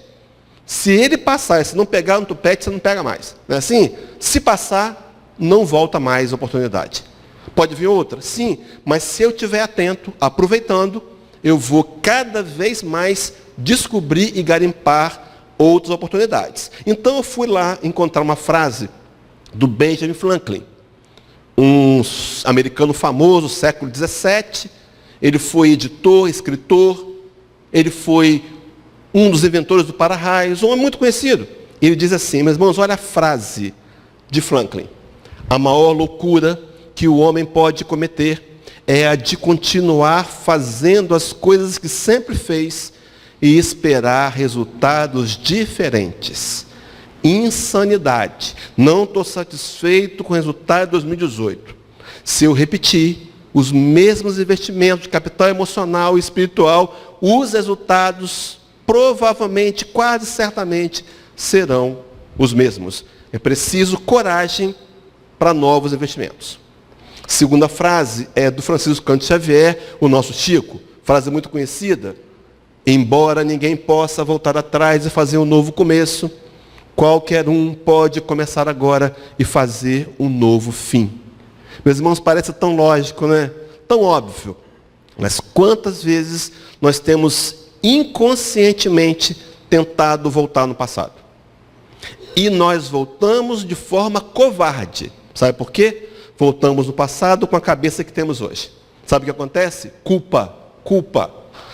Se ele passar e se não pegar no tupete, você não pega mais. Não é assim? Se passar, não volta mais a oportunidade. Pode vir outra? Sim, mas se eu estiver atento, aproveitando, eu vou cada vez mais descobrir e garimpar outras oportunidades. Então eu fui lá encontrar uma frase do Benjamin Franklin, um americano famoso, século XVII. Ele foi editor, escritor, ele foi um dos inventores do para-raios, um homem muito conhecido. Ele diz assim, meus irmãos, olha a frase de Franklin: a maior loucura que o homem pode cometer é a de continuar fazendo as coisas que sempre fez e esperar resultados diferentes. Insanidade. Não estou satisfeito com o resultado de 2018. Se eu repetir os mesmos investimentos de capital emocional e espiritual, os resultados provavelmente, quase certamente, serão os mesmos. É preciso coragem para novos investimentos. Segunda frase é do Francisco Cândido Xavier, o nosso Chico, frase muito conhecida: embora ninguém possa voltar atrás e fazer um novo começo, qualquer um pode começar agora e fazer um novo fim. Meus irmãos, parece tão lógico, né? Tão óbvio. Mas quantas vezes nós temos inconscientemente tentado voltar no passado? E nós voltamos de forma covarde. Sabe por quê? Voltamos no passado com a cabeça que temos hoje. Sabe o que acontece? Culpa.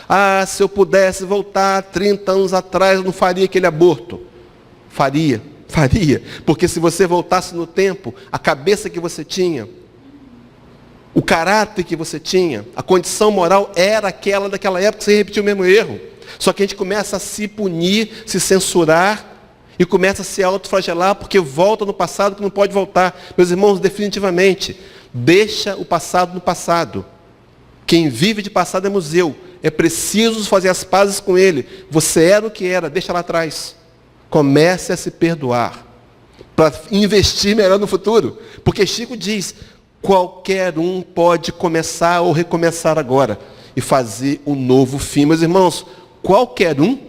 Ah, se eu pudesse voltar 30 anos atrás, eu não faria aquele aborto. Faria. Porque se você voltasse no tempo, a cabeça que você tinha, o caráter que você tinha, a condição moral era aquela daquela época, você repetiu o mesmo erro. Só que a gente começa a se punir, se censurar, e começa a se autoflagelar porque volta no passado que não pode voltar. Meus irmãos, definitivamente, deixa o passado no passado. Quem vive de passado é museu. É preciso fazer as pazes com ele. Você era o que era, deixa lá atrás. Comece a se perdoar para investir melhor no futuro. Porque Chico diz, qualquer um pode começar ou recomeçar agora e fazer um novo fim. Meus irmãos, qualquer um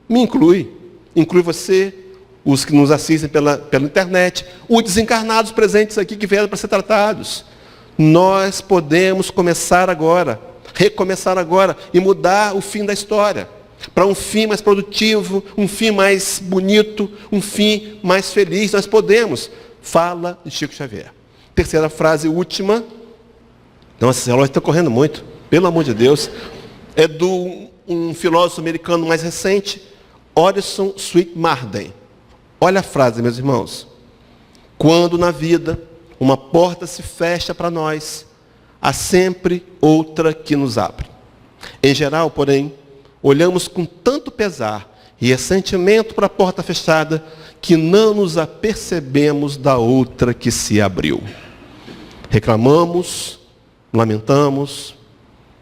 me inclui. Inclui você, os que nos assistem pela internet, os desencarnados presentes aqui que vieram para ser tratados. Nós podemos começar agora, recomeçar agora e mudar o fim da história para um fim mais produtivo, um fim mais bonito, um fim mais feliz. Nós podemos. Fala de Chico Xavier. Terceira frase, última. Nossa, esse relógio está correndo muito, pelo amor de Deus. É de um filósofo americano mais recente, Orison Swett Marden. Olha a frase, meus irmãos. Quando na vida uma porta se fecha para nós, há sempre outra que nos abre. Em geral, porém, olhamos com tanto pesar e ressentimento para a porta fechada que não nos apercebemos da outra que se abriu. Reclamamos, lamentamos,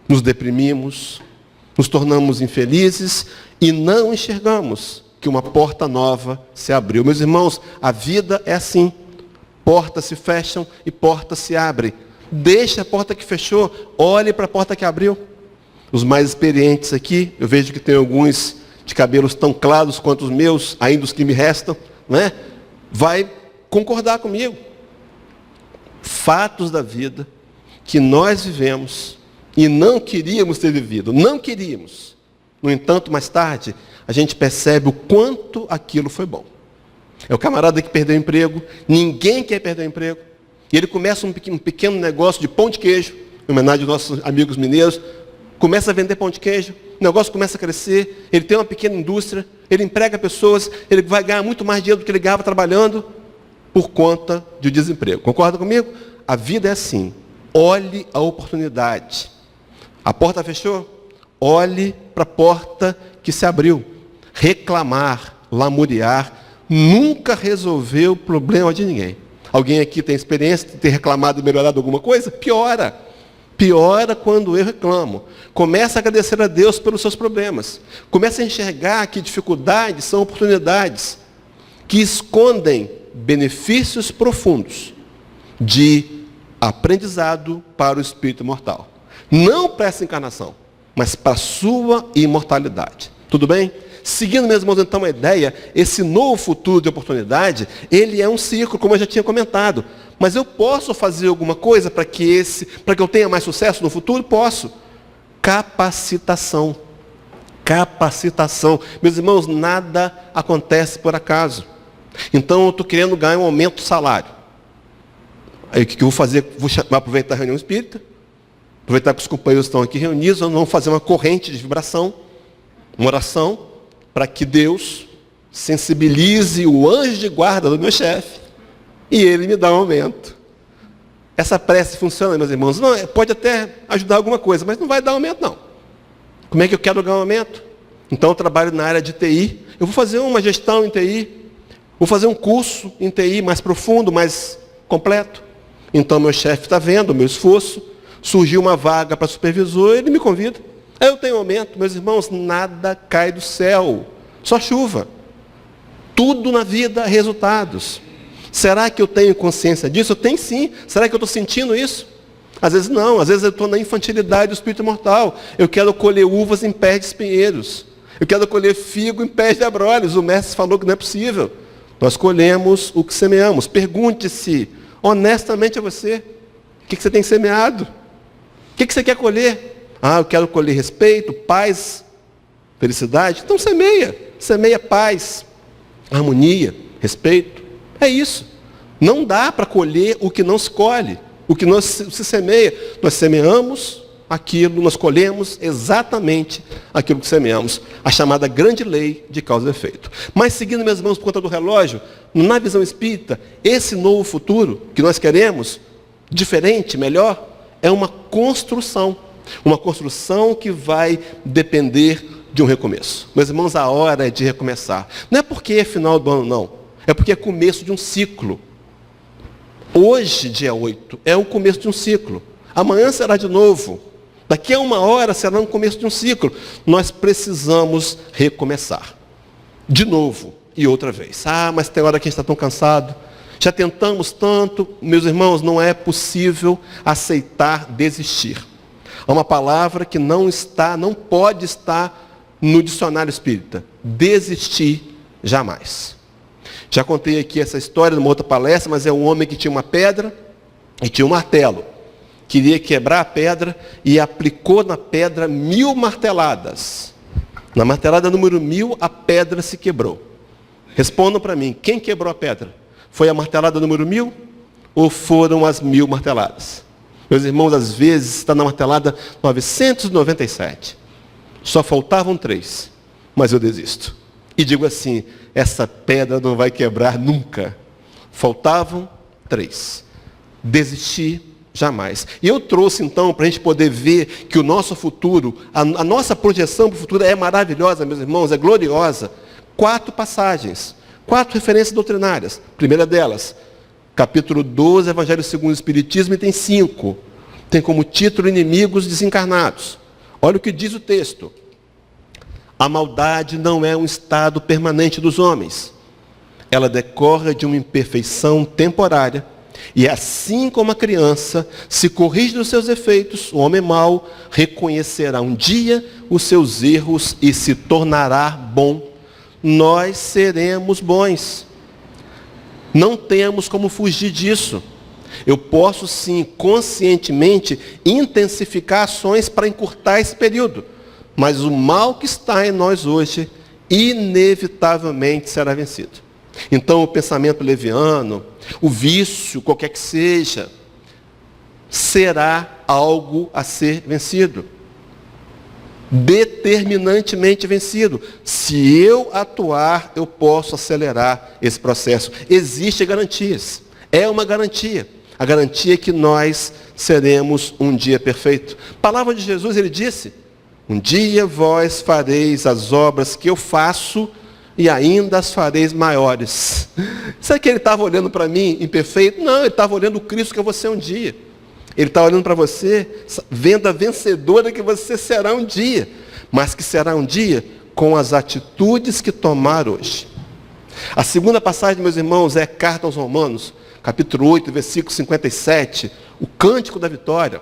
nos deprimimos, nos tornamos infelizes e não enxergamos que uma porta nova se abriu. Meus irmãos, a vida é assim. Portas se fecham e portas se abrem. Deixe a porta que fechou, olhe para a porta que abriu. Os mais experientes aqui, eu vejo que tem alguns de cabelos tão claros quanto os meus, ainda os que me restam, né? Vai concordar comigo. Fatos da vida que nós vivemos e não queríamos ter vivido. Não queríamos. No entanto, mais tarde, a gente percebe o quanto aquilo foi bom. É o camarada que perdeu o emprego, ninguém quer perder o emprego, e ele começa um pequeno negócio de pão de queijo, em homenagem aos nossos amigos mineiros, começa a vender pão de queijo, o negócio começa a crescer, ele tem uma pequena indústria, ele emprega pessoas, ele vai ganhar muito mais dinheiro do que ele ganhava trabalhando, por conta de desemprego. Concorda comigo? A vida é assim. Olhe a oportunidade. A porta fechou? Olhe para a porta que se abriu. Reclamar, lamuriar, nunca resolveu o problema de ninguém. Alguém aqui tem experiência de ter reclamado e melhorado alguma coisa? Piora. Piora quando eu reclamo. Comece a agradecer a Deus pelos seus problemas. Comece a enxergar que dificuldades são oportunidades que escondem benefícios profundos de aprendizado para o espírito imortal. Não para essa encarnação, mas para a sua imortalidade. Tudo bem? Seguindo, meus irmãos, então a ideia, esse novo futuro de oportunidade, ele é um ciclo, como eu já tinha comentado. Mas eu posso fazer alguma coisa para que eu tenha mais sucesso no futuro? Posso. Capacitação. Capacitação. Meus irmãos, nada acontece por acaso. Então eu estou querendo ganhar um aumento do salário. Aí o que eu vou fazer? Vou aproveitar a reunião espírita, aproveitar que os companheiros estão aqui reunidos, nós vamos fazer uma corrente de vibração, uma oração, para que Deus sensibilize o anjo de guarda do meu chefe e ele me dá um aumento. Essa prece funciona, meus irmãos? Não, pode até ajudar alguma coisa, mas não vai dar aumento, não. Como é que eu quero ganhar um aumento? Então eu trabalho na área de TI, eu vou fazer uma gestão em TI, vou fazer um curso em TI mais profundo, mais completo. Então meu chefe está vendo o meu esforço, surgiu uma vaga para supervisor, ele me convida. Aí eu tenho aumento, meus irmãos, nada cai do céu, só chuva. Tudo na vida, resultados. Será que eu tenho consciência disso? Eu tenho sim. Será que eu estou sentindo isso? Às vezes não, às vezes eu estou na infantilidade do espírito mortal. Eu quero colher uvas em pés de espinheiros. Eu quero colher figo em pés de abrolhos. O mestre falou que não é possível. Nós colhemos o que semeamos. Pergunte-se honestamente a você, o que você tem semeado? O que você quer colher? Eu quero colher respeito, paz, felicidade. Então semeia. Semeia paz, harmonia, respeito. É isso. Não dá para colher o que não se colhe, o que não se semeia. Nós semeamos aquilo, nós colhemos exatamente aquilo que semeamos. A chamada grande lei de causa e efeito. Mas seguindo, meus irmãos, por conta do relógio, na visão espírita, esse novo futuro que nós queremos, diferente, melhor, é uma construção. Uma construção que vai depender de um recomeço. Meus irmãos, a hora é de recomeçar. Não é porque é final do ano, não. É porque é começo de um ciclo. Hoje, dia 8, é o começo de um ciclo. Amanhã será de novo. Daqui a 1 hora será o começo de um ciclo. Nós precisamos recomeçar. De novo e outra vez. Mas tem hora que a gente está tão cansado. Já tentamos tanto. Meus irmãos, não é possível aceitar desistir. Há uma palavra que não pode estar no dicionário espírita. Desistir jamais. Já contei aqui essa história numa outra palestra, mas é um homem que tinha uma pedra e tinha um martelo. Queria quebrar a pedra e aplicou na pedra 1000 marteladas. Na martelada número 1000, a pedra se quebrou. Respondam para mim, quem quebrou a pedra? Foi a martelada número 1000 ou foram as 1000 marteladas? Meus irmãos, às vezes está na martelada 997. Só faltavam 3, mas eu desisto. E digo assim, essa pedra não vai quebrar nunca. Faltavam 3. Desisti jamais. E eu trouxe então, para a gente poder ver que o nosso futuro, a nossa projeção para o futuro é maravilhosa, meus irmãos, é gloriosa. 4 passagens, 4 referências doutrinárias. Primeira delas, capítulo 12, Evangelho segundo o Espiritismo, e tem 5. Tem como título Inimigos Desencarnados. Olha o que diz o texto. A maldade não é um estado permanente dos homens. Ela decorre de uma imperfeição temporária. E assim como a criança se corrige dos seus efeitos, o homem mau reconhecerá um dia os seus erros e se tornará bom. Nós seremos bons. Não temos como fugir disso. Eu posso sim, conscientemente, intensificar ações para encurtar esse período. Mas o mal que está em nós hoje, inevitavelmente será vencido. Então o pensamento leviano, o vício, qualquer que seja, será algo a ser vencido. Determinantemente vencido. Se eu atuar, eu posso acelerar esse processo. Existem garantias. É uma garantia. A garantia é que nós seremos um dia perfeito. Palavra de Jesus, ele disse: um dia vós fareis as obras que eu faço e ainda as fareis maiores. Será que ele estava olhando para mim imperfeito? Não, ele estava olhando o Cristo que eu vou ser um dia. Ele está olhando para você, vendo a vencedora que você será um dia. Mas que será um dia com as atitudes que tomar hoje. A segunda passagem, meus irmãos, é a Carta aos Romanos, capítulo 8, versículo 57. O cântico da vitória.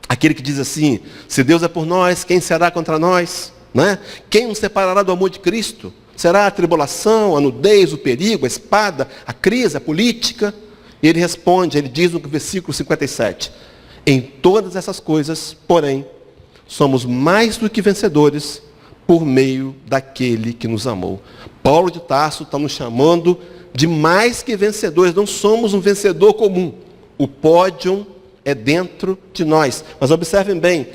Aquele que diz assim: se Deus é por nós, quem será contra nós? Né? Quem nos separará do amor de Cristo? Será a tribulação, a nudez, o perigo, a espada, a crise, a política? E ele responde, ele diz no versículo 57, em todas essas coisas, porém, somos mais do que vencedores por meio daquele que nos amou. Paulo de Tarso está nos chamando de mais que vencedores. Não somos um vencedor comum. O pódio é dentro de nós. Mas observem bem,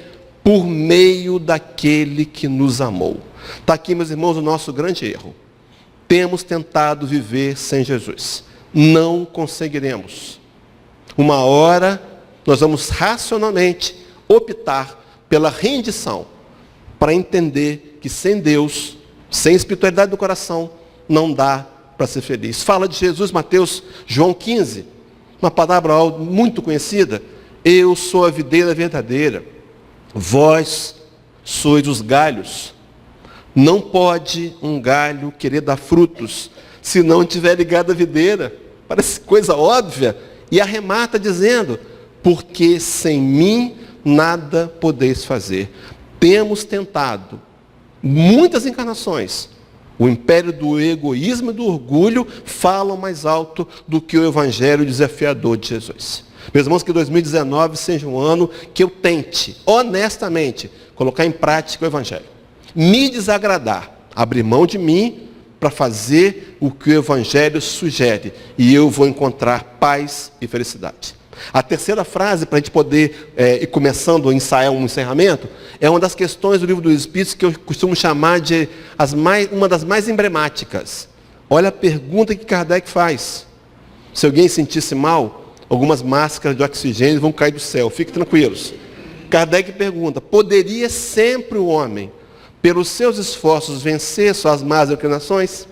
por meio daquele que nos amou. Está aqui, meus irmãos, o nosso grande erro. Temos tentado viver sem Jesus. Não conseguiremos. Uma hora, nós vamos racionalmente optar pela rendição, para entender que sem Deus, sem espiritualidade no coração, não dá para ser feliz. Fala de Jesus, Mateus, João 15, uma palavra muito conhecida. Eu sou a videira verdadeira, vós sois os galhos. Não pode um galho querer dar frutos se não estiver ligado à videira. Parece coisa óbvia. E arremata dizendo, porque sem mim nada podeis fazer. Temos tentado, muitas encarnações, o império do egoísmo e do orgulho falam mais alto do que o evangelho desafiador de Jesus. Meus irmãos, que 2019 seja um ano que eu tente, honestamente, colocar em prática o evangelho. Me desagradar, abrir mão de mim para fazer o que o evangelho sugere. E eu vou encontrar paz e felicidade. A terceira frase, para a gente poder ir começando a ensaiar um encerramento, é uma das questões do Livro dos Espíritos que eu costumo chamar de uma das mais emblemáticas. Olha a pergunta que Kardec faz. Se alguém sentisse mal, algumas máscaras de oxigênio vão cair do céu, fiquem tranquilos. Kardec pergunta, poderia sempre o homem, pelos seus esforços, vencer suas más inclinações?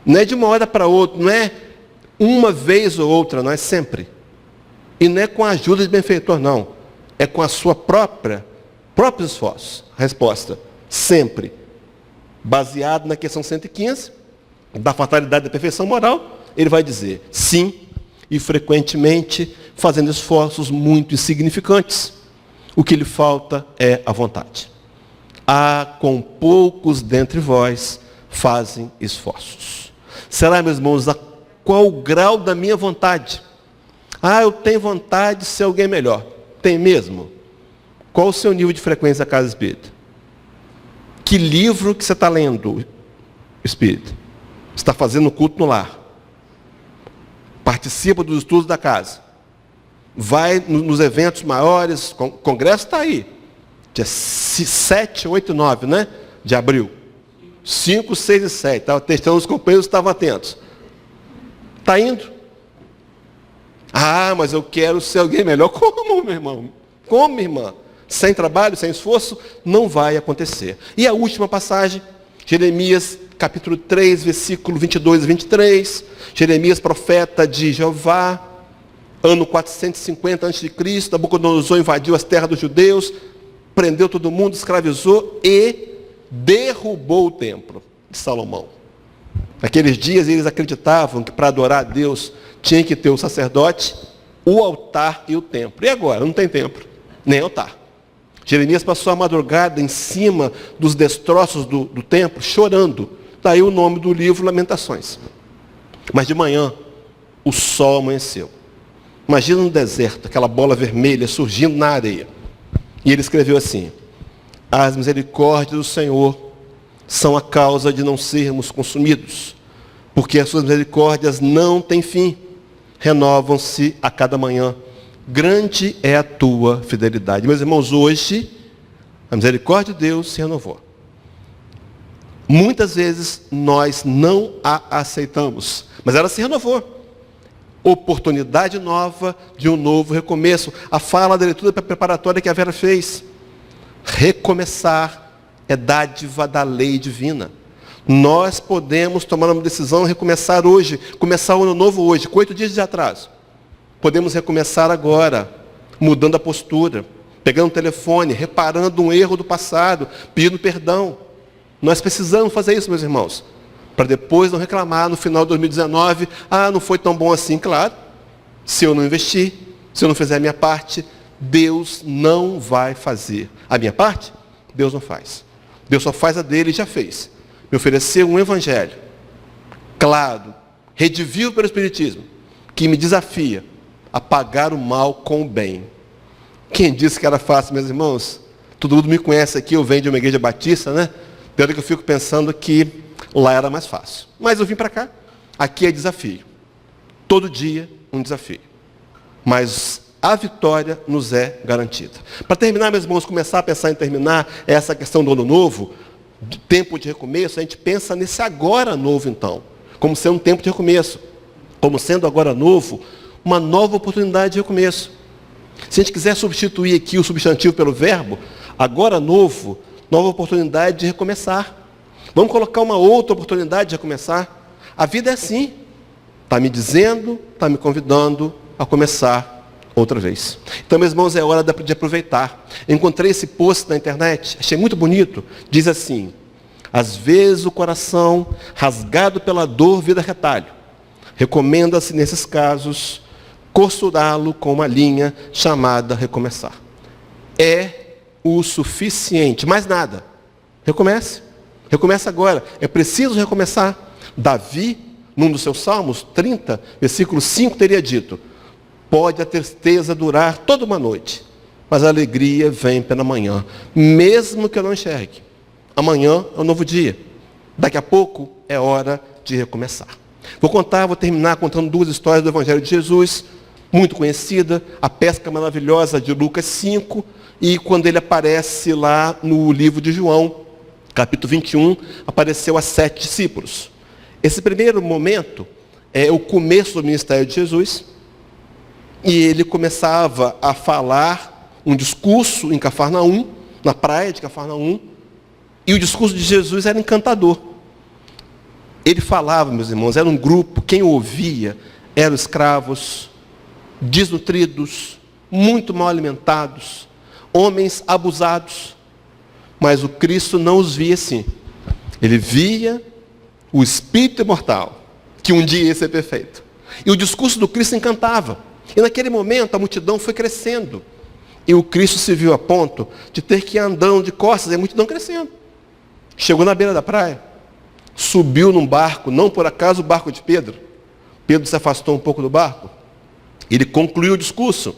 Não é de uma hora para outra, não é uma vez ou outra, não é sempre. E não é com a ajuda de benfeitor, não. É com a sua próprios esforços. Resposta, sempre. Baseado na questão 115, da fatalidade da perfeição moral, ele vai dizer sim, e frequentemente fazendo esforços muito insignificantes. O que lhe falta é a vontade. Com poucos dentre vós fazem esforços. Será, meus irmãos, a qual o grau da minha vontade? Eu tenho vontade de ser alguém melhor. Tem mesmo? Qual o seu nível de frequência da casa espírita? Que livro que você está lendo, espírita? Você está fazendo culto no lar? Participa dos estudos da casa? Vai nos eventos maiores? Congresso está aí. Dia 7, 8 e 9, né? De abril. 5, 6 e 7. Estava testando, os companheiros estavam atentos. Está indo? Mas eu quero ser alguém melhor. Como, meu irmão? Como, minha irmã? Sem trabalho, sem esforço, não vai acontecer. E a última passagem, Jeremias, capítulo 3, versículo 22 e 23. Jeremias, profeta de Jeová, ano 450 a.C., Nabucodonosor invadiu as terras dos judeus, prendeu todo mundo, escravizou e derrubou o templo de Salomão. Naqueles dias eles acreditavam que para adorar a Deus tinha que ter o sacerdote, o altar e o templo. E agora? Não tem templo, nem altar. Jeremias passou a madrugada em cima dos destroços do templo, chorando. Daí o nome do livro, Lamentações. Mas de manhã, o sol amanheceu. Imagina no deserto, aquela bola vermelha surgindo na areia. E ele escreveu assim, as misericórdias do Senhor são a causa de não sermos consumidos, porque as suas misericórdias não têm fim, renovam-se a cada manhã. Grande é a tua fidelidade. Meus irmãos, hoje, a misericórdia de Deus se renovou. Muitas vezes nós não a aceitamos, mas ela se renovou. Oportunidade nova de um novo recomeço. A fala da leitura preparatória que a Vera fez. Recomeçar é dádiva da lei divina. Nós podemos tomar uma decisão e recomeçar hoje, começar o ano novo hoje, com 8 dias de atraso. Podemos recomeçar agora, mudando a postura, pegando o telefone, reparando um erro do passado, pedindo perdão. Nós precisamos fazer isso, meus irmãos, para depois não reclamar no final de 2019, não foi tão bom assim. Claro, se eu não investir, se eu não fizer a minha parte, Deus não vai fazer. A minha parte, Deus não faz. Deus só faz a dele e já fez. Me ofereceu um evangelho, claro, redivivo pelo Espiritismo, que me desafia a pagar o mal com o bem. Quem disse que era fácil, meus irmãos? Todo mundo me conhece aqui, eu venho de uma igreja batista, né? Pelo que eu fico pensando que lá era mais fácil. Mas eu vim para cá, aqui é desafio. Todo dia um desafio. Mas a vitória nos é garantida. Para terminar, meus irmãos, começar a pensar em terminar essa questão do ano novo, de tempo de recomeço, a gente pensa nesse agora novo então, como sendo um tempo de recomeço, como sendo agora novo, uma nova oportunidade de recomeço. Se a gente quiser substituir aqui o substantivo pelo verbo, agora novo, nova oportunidade de recomeçar. Vamos colocar uma outra oportunidade de recomeçar. A vida é assim. Está me dizendo, está me convidando a começar outra vez. Então, meus irmãos, é hora de aproveitar. Eu encontrei esse post na internet, achei muito bonito. Diz assim: às vezes o coração, rasgado pela dor, vira retalho. Recomenda-se, nesses casos, costurá-lo com uma linha chamada recomeçar. É o suficiente, mais nada. Recomece. Recomece agora. É preciso recomeçar. Davi, num dos seus salmos, 30, versículo 5, teria dito: pode a tristeza durar toda uma noite, mas a alegria vem pela manhã, mesmo que eu não enxergue. Amanhã é um novo dia. Daqui a pouco é hora de recomeçar. Vou terminar contando duas histórias do Evangelho de Jesus, muito conhecida, a pesca maravilhosa de Lucas 5, e quando ele aparece lá no livro de João, capítulo 21, apareceu a 7 discípulos. Esse primeiro momento é o começo do ministério de Jesus, e ele começava a falar um discurso em Cafarnaum, na praia de Cafarnaum, e o discurso de Jesus era encantador. Ele falava, meus irmãos, era um grupo, quem ouvia eram escravos, desnutridos, muito mal alimentados, homens abusados. Mas o Cristo não os via assim. Ele via o Espírito imortal, que um dia ia ser perfeito. E o discurso do Cristo encantava. E naquele momento a multidão foi crescendo. E o Cristo se viu a ponto de ter que ir andando de costas, e a multidão crescendo. Chegou na beira da praia, subiu num barco, não por acaso o barco de Pedro. Pedro se afastou um pouco do barco. Ele concluiu o discurso,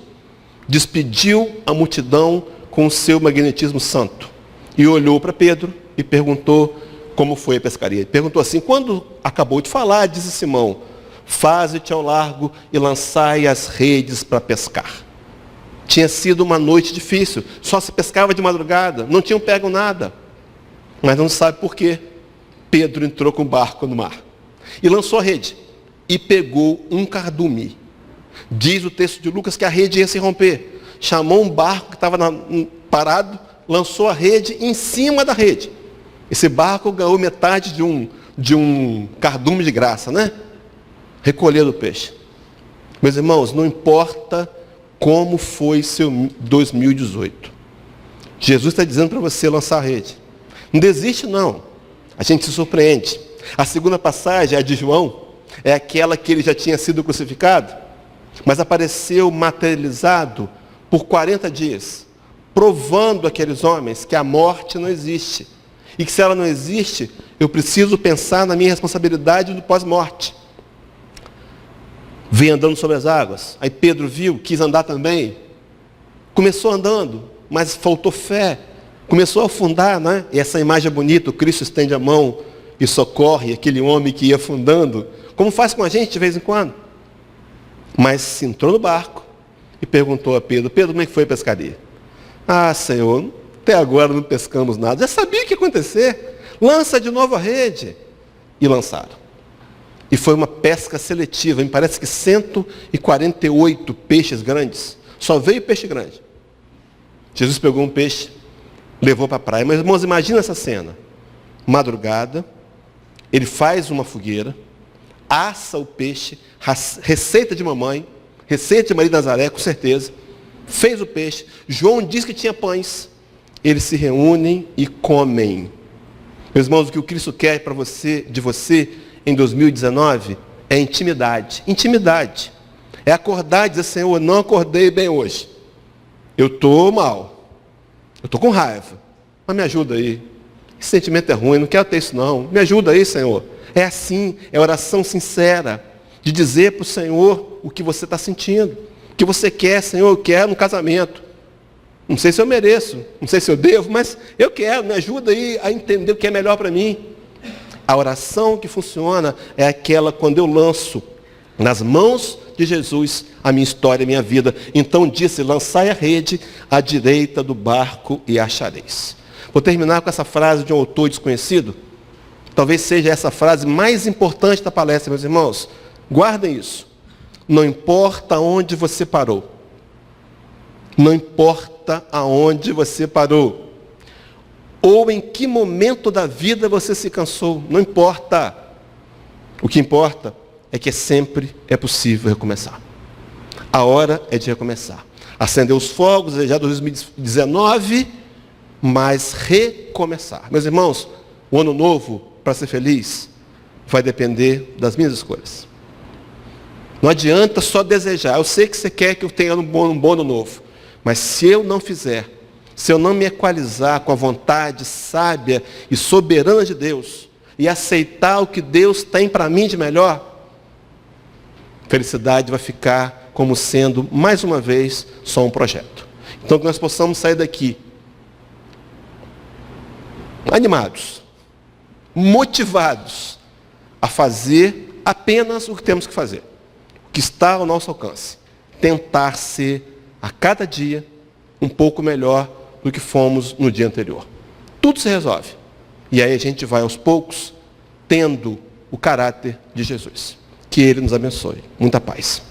despediu a multidão com o seu magnetismo santo. E olhou para Pedro e perguntou como foi a pescaria. Ele perguntou assim: quando acabou de falar, disse Simão, faze-te ao largo e lançai as redes para pescar. Tinha sido uma noite difícil, só se pescava de madrugada, não tinham pego nada. Mas não sabe por quê. Pedro entrou com o barco no mar e lançou a rede e pegou um cardume. Diz o texto de Lucas que a rede ia se romper. Chamou um barco que estava parado, lançou a rede em cima da rede. Esse barco ganhou metade de um cardume de graça, né? Recolhendo o peixe. Meus irmãos, não importa como foi seu 2018. Jesus está dizendo para você lançar a rede. Não desiste, não. A gente se surpreende. A segunda passagem, a de João, é aquela que ele já tinha sido crucificado, mas apareceu materializado por 40 dias, provando àqueles homens que a morte não existe. E que se ela não existe, eu preciso pensar na minha responsabilidade do pós-morte. Vem andando sobre as águas. Aí Pedro viu, quis andar também. Começou andando, mas faltou fé. Começou a afundar, né? E essa imagem é bonita, o Cristo estende a mão e socorre aquele homem que ia afundando, como faz com a gente de vez em quando. Mas entrou no barco e perguntou a Pedro: Pedro, como é que foi a pescaria? Ah, Senhor, até agora não pescamos nada. Já sabia o que ia acontecer. Lança de novo a rede. E lançaram. E foi uma pesca seletiva. Me parece que 148 peixes grandes. Só veio peixe grande. Jesus pegou um peixe, levou para a praia. Mas, irmãos, imagina essa cena. Madrugada, ele faz uma fogueira, assa o peixe, receita de mamãe, receita de Maria de Nazaré, com certeza. Fez o peixe. João diz que tinha pães. Eles se reúnem e comem. Meus irmãos, o que o Cristo quer para você, de você, em 2019, é intimidade. Intimidade. É acordar e dizer: Senhor, não acordei bem hoje. Eu estou mal. Eu estou com raiva. Mas me ajuda aí. Esse sentimento é ruim, não quero ter isso não. Me ajuda aí, Senhor. É assim, é oração sincera. de dizer para o Senhor o que você está sentindo, o que você quer, Senhor, eu quero um casamento. Não sei se eu mereço, não sei se eu devo, mas eu quero, me ajuda aí a entender o que é melhor para mim. A oração que funciona é aquela quando eu lanço nas mãos de Jesus a minha história, a minha vida. Então disse, lançai a rede à direita do barco e achareis. Vou terminar com essa frase de um autor desconhecido. Talvez seja essa frase mais importante da palestra, meus irmãos. Guardem isso. Não importa onde você parou. Não importa aonde você parou. Ou em que momento da vida você se cansou. Não importa. O que importa é que sempre é possível recomeçar. A hora é de recomeçar. Acender os fogos, já 2019, mas recomeçar. Meus irmãos, o ano novo, para ser feliz, vai depender das minhas escolhas. Não adianta só desejar. Eu sei que você quer que eu tenha um bom ano novo. Mas se eu não fizer, se eu não me equalizar com a vontade sábia e soberana de Deus, e aceitar o que Deus tem para mim de melhor, felicidade vai ficar como sendo, mais uma vez, só um projeto. Então que nós possamos sair daqui animados, motivados a fazer apenas o que temos que fazer, o que está ao nosso alcance. Tentar ser a cada dia um pouco melhor do que fomos no dia anterior. Tudo se resolve. E aí a gente vai aos poucos tendo o caráter de Jesus. Que Ele nos abençoe. Muita paz.